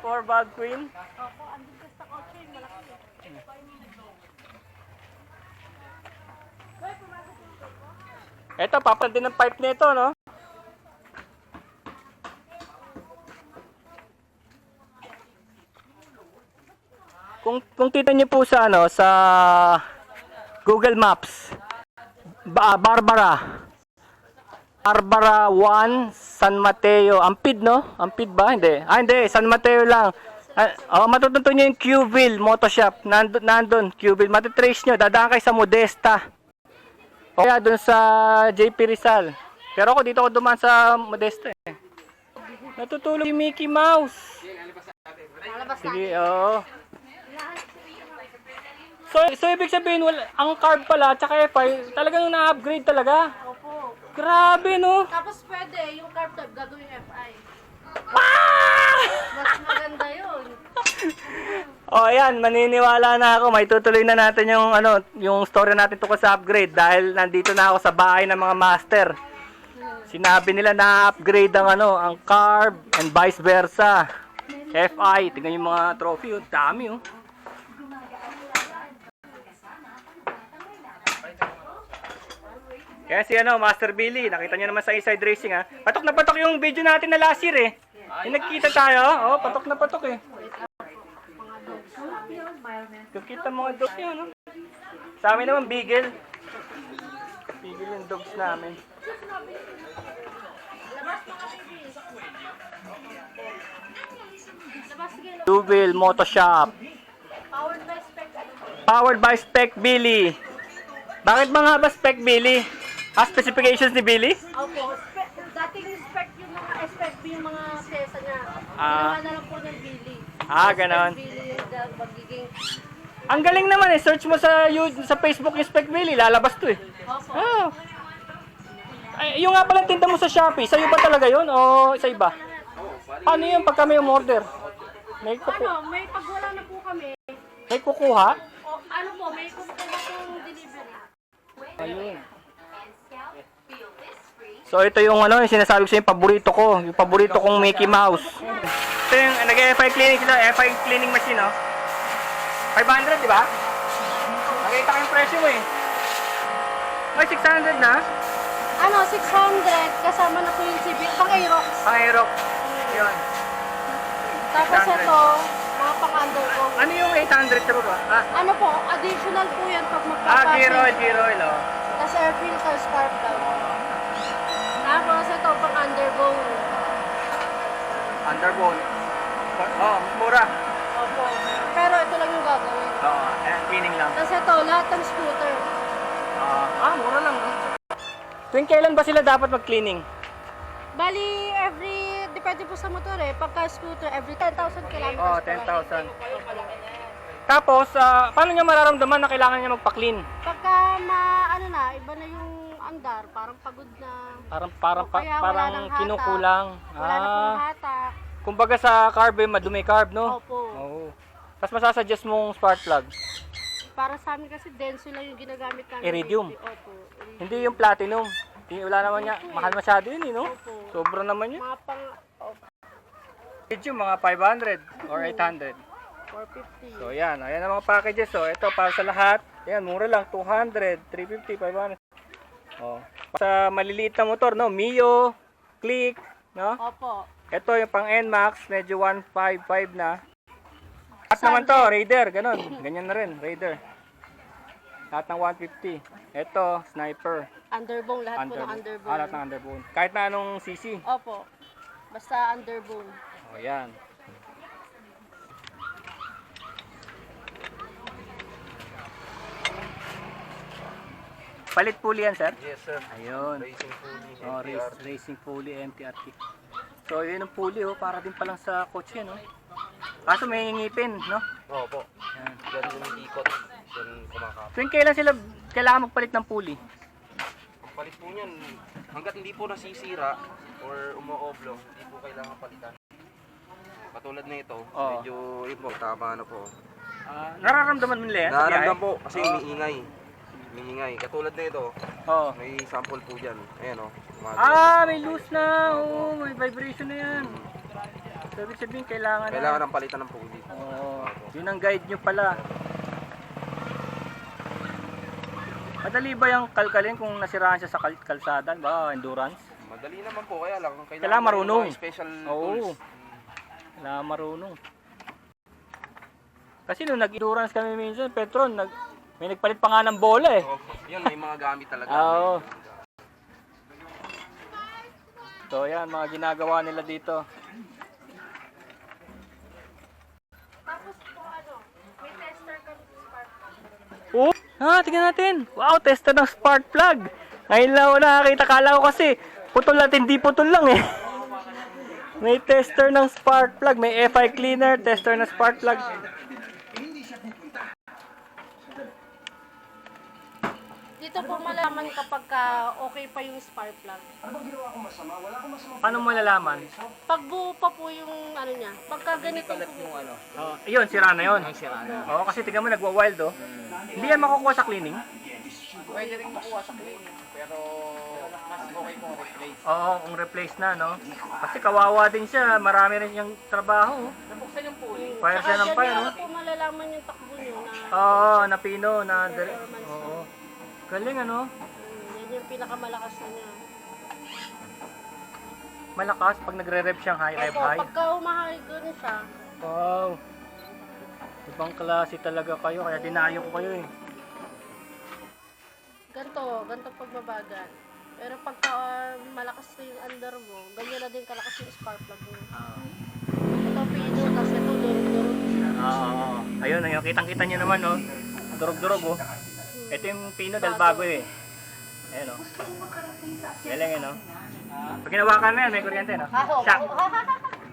4 valve twin. Opo, andun ka sa kotse, malaki. Ito, papan din ng pipe nito, no? Kung tita niyo po sa ano sa Google Maps, Barbara 1 San Mateo, Ampid, no? Ampid ba? Hindi. Hindi, San Mateo lang. Matutunto niyo yung Qville Moto Shop. Nandun, Qville. Matitrace niyo, dadaan kayo sa Modesta. O kaya dun sa JP Rizal. Pero ako dito ako dumaan sa Modesta eh. Natutulog si Mickey Mouse. Sige, oo. So ibig sabihin, ang carb pala, tsaka FI, talagang na-upgrade talaga. Opo. Grabe, no? Tapos pwede, yung carb tab, gagawin FI. Ah! Mas maganda yun. Ayan, maniniwala na ako. May tutuloy na natin yung, yung story natin tungkol sa upgrade dahil nandito na ako sa bahay ng mga master. Sinabi nila na upgrade ang carb and vice versa. FI, tingnan yung mga trophy, dami, oh. Kaya si Master Billy, nakita niyo naman sa Inside Racing, ha. Patok na patok yung video natin na last year, eh. Yung nagkita tayo, patok na patok, eh. Kukita mga dogs yun, no? Sa amin naman, Beagle. Beagle yung dogs namin. Qville Moto Shop. Powered by Spec Billy. Bakit ba nga ba Spec Billy? Specifications ni Billy? Opo, dating spec yung mga SPEC yung mga pyesa niya. Ah. Ginawa na lang po ng Billy. Ganon. Billy yung magiging... Ang galing naman eh. Search mo sa Facebook yung Spec Billy. Lalabas to eh. Opo. Oh. Ay, yung nga pala tinda mo sa Shopee. Sa'yo ba talaga yun? O sa iba? Ano yun pag kami umorder? May may pag wala na po kami, May kukuha? o may kukuha pong delivery. Ayun. So ito yung yung sinasabi ko sa yung paborito ko. Yung paborito kong Mickey Mouse. Ito yung nag-FI cleaning sila. FI cleaning machine, 500, di ba? Nakita ko yung presyo mo eh. Ay, 600 na? 600 kasama na po yung CB, pang Aerox. Aerox. Yun. Tapos 600. ito, mga pang-under ko. Ano yung 800 sa baba? Additional po yan pag magpapapin. Gear oil, Tapos air filter, spark plug. Tapos ito, pang-underbone. Underbone. Mura. Opo. Pero ito lang yung gagawin. Cleaning lang. Tapos ito, lahat ng scooter. Mura lang. Tuwing kailan ba sila dapat mag-cleaning? Bali, depende po sa motor eh. Pagka scooter, every 10,000 kilometers. 10,000. Tapos, paano niya mararamdaman na kailangan niya magpa-clean? Pagka iba na yung andar, parang pagod na. Parang kinukulang. Wala na pong hatak. Kumbaga sa carb, madumi carb, no? Opo. Oo. Tapos masasuggest mong spark plug. Para sa amin kasi denso lang yung ginagamit namin. Iridium. Opo. Hindi yung platinum. Wala naman niya. Mahal masyado yun, no? Opo. Sobra naman yun. Mga pang Iridium, mga 500 or 800. 450. So, yan. Ayan ang mga packages. So, ito para sa lahat. Ayan, mura lang. 200, 350, 500. Sa maliliit na motor, no? Mio, Click, no? Opo. Ito yung pang NMAX, medyo 155 na. Lahat naman to, Raider, ganun. Ganyan na rin, Raider. Lahat ng 150. Ito, Sniper. Underbone, lahat po ng underbone. Lahat ng underbone. Kahit na anong CC. Opo. Basta underbone. Yan. Palit pulley yan, sir? Yes, sir. Ayun. Racing pulley, Racing pulley, MTRT. So, yun ang pulley, para din palang sa kotse, no? Kaso may ngipin, no? Oo po. Yan. Diyan lumikot. Diyan kumakapit. Tuwing kailan sila kailangan magpalit ng pulley? Ang palit po niyan, hanggat hindi po nasisira or umo-oblong, hindi po kailangan palitan. Katulad na ito, medyo yun po, tama na po. Nararamdaman mo nila yan? Nararamdaman po kasi umiingay. Umiingay. Katulad na ito, Oo. may sample po dyan. Ayan o. May loose na. Oo, may vibration na yan. So, ibig sabihin, kailangan Kailangan ng palitan ng pulley. Oo. Yun ang guide nyo pala. Madali ba yung kalkalin kung nasiraan siya sa kalsada? Ba, endurance? Madali naman po, kaya lang Kailangan marunong. ng mga special Oo. tools. Kailangan marunong. Kasi nung nag-endurance kami minsan, Petron, may nagpalit pa nga ng bola eh. Oo. Yun, may mga gamit talaga. Oo. So yan, mga ginagawa nila dito. Tapos po ano, may tester kami sa spark plug. Oh, tingnan natin. Wow, tester ng spark plug. Ngayon lang ako nakakita. Kala ko kasi putol at hindi putol lang eh. May tester ng spark plug. May FI cleaner, tester ng spark plug. Dito po malaman kapag okay pa yung spark plug. Paano mo malalaman? Pag buo pa po yung ano niya, pagka ganito po. Oh, ayun, sira na yun. Oo, kasi tingnan mo nagwa-wild oh. Hindi yan makukuha sa cleaning. Pwede rin makuha sa cleaning, pero mas okay po replace. Oo, kung replace na, no? Kasi kawawa din siya, marami rin siyang trabaho. Nabuksan yung pulley. Fire siya ng fire, Saka no? po malalaman yung takbo niyo na Oo, napino, Oo. Galing, ano? yan yung pinakamalakas na niya. Malakas pag nagre-rev siyang high, rev Opo, high. pagka umahay ganun siya, Wow. Ibang klase talaga kayo, kaya dinayo ko kayo eh. ganito pagbabagal. Pero pagka malakas na yung under mo, ganyan na din kalakas yung spark plug mo. Ito pino, kasi ito durog-durog. Oo. Ayun, kitang-kita nyo naman, no? Durog-durog, oh. Ito yung pino dahil bago eh. Ayun, oh. Galing, no? Pag hinawakan mo yan, may kuryente, no? Shock.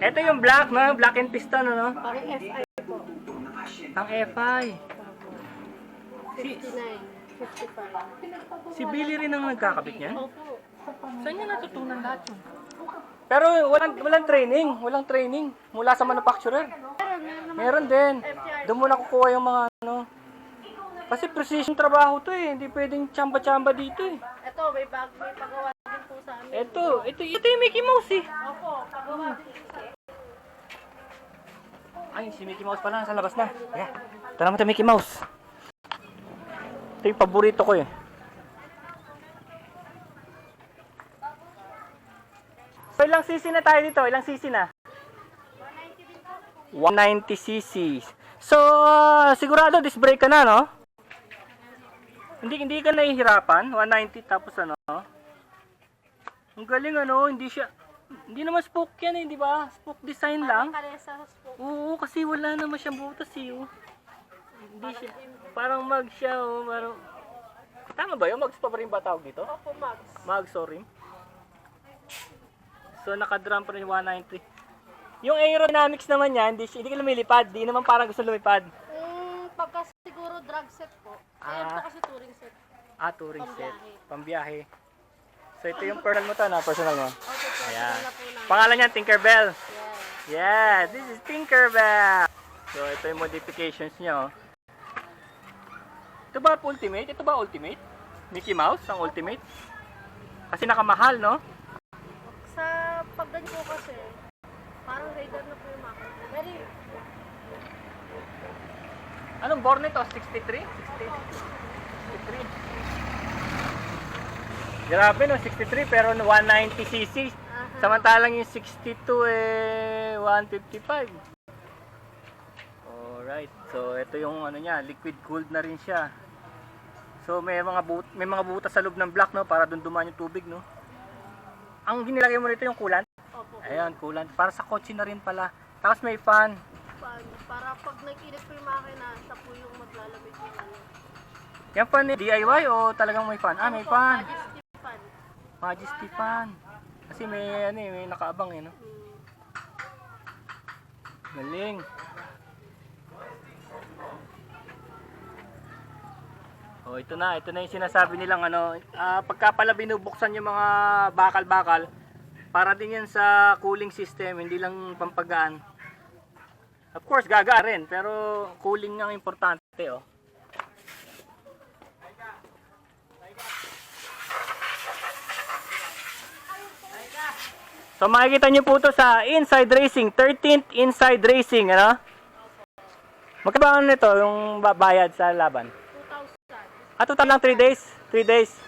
Ito yung black, no? Black and piston, no? Parang FI po. Ang FI. 59, 55. Si Billy rin ang nagkakabit niyan? Opo. Saan niya natutunan lahat yun? Pero walang training mula sa manufacturer. Meron din. Doon mo nakukuha yung mga ano. Kasi precision trabaho to eh, hindi pwedeng tsamba-tsamba dito eh. Ito, may pagawa din po sa amin. Ito yung Mickey Mouse eh. Opo, pagawa din po sa Ay, si Mickey Mouse pala, nasa labas na. Yeah. Tara mo tayo Mickey Mouse. Ito yung paborito ko eh. So, ilang cc na tayo dito? Ilang cc na? 190 cc. So, sigurado disc brake ka na, no? Hindi ka nahihirapan. 190 tapos ano? Ang galing ano, hindi naman spoke yan eh, di ba? Spoke design lang. Karesa sa spoke. Oo, kasi wala naman siyang butas eh. Oh. Hindi siya, parang mag siya, oh, parang... Tama ba yun? Mags pa rin ba tawag dito? Opo, Max. Mags o rim? So, naka-drum pa rin 190. Yung aerodynamics naman niya, hindi ka lumilipad. Di naman parang gusto lumipad. Pagka siguro drag set po. Ayan po kasi touring set. Touring set. Pambiyahe. Pambiyahe. So, ito yung personal mo to, na personal mo. Opo, po. Ayan. Wala po namin. Pangalan niya, Tinkerbell. Yes. Yeah, this is Tinkerbell. So, ito yung modifications niya, oh. Ito ba ultimate? Ito ba ultimate? Mickey Mouse ang ultimate? Kasi nakamahal, no? Sa pagganyan po kasi, parang radar na po yung makina. Very, Anong bore nito? 63? 63. Grabe, no? 63 pero 190cc. Samantalang yung 62 eh 155. Alright. So, ito yung ano niya, liquid cooled na rin siya. So, may mga butas sa loob ng block, no, para doon dumaan yung tubig, no. Ang ginilagay mo rito yung coolant. opo. Ayan, coolant. Para sa kotse na rin pala. Tapos may fan. Para pag nag-init po yung makina, siya po yung maglalamig yung ano. Yan fan eh, DIY o talagang may fan? May Opo, fan. Majesty fan. Majesty fan. Kasi may ano eh, may nakaabang eh, no. Galing. Oh, ito na yung sinasabi nilang ano, pagka pala binubuksan yung mga bakal-bakal, para din yan sa cooling system, hindi lang pampagaan. Of course, gaga rin, pero cooling ang importante, oh. So makikita nyo po to sa Inside Racing, 13th Inside Racing, ano? Magkano nito yung bayad sa laban? 2,000. Lang 3 days? 3 days.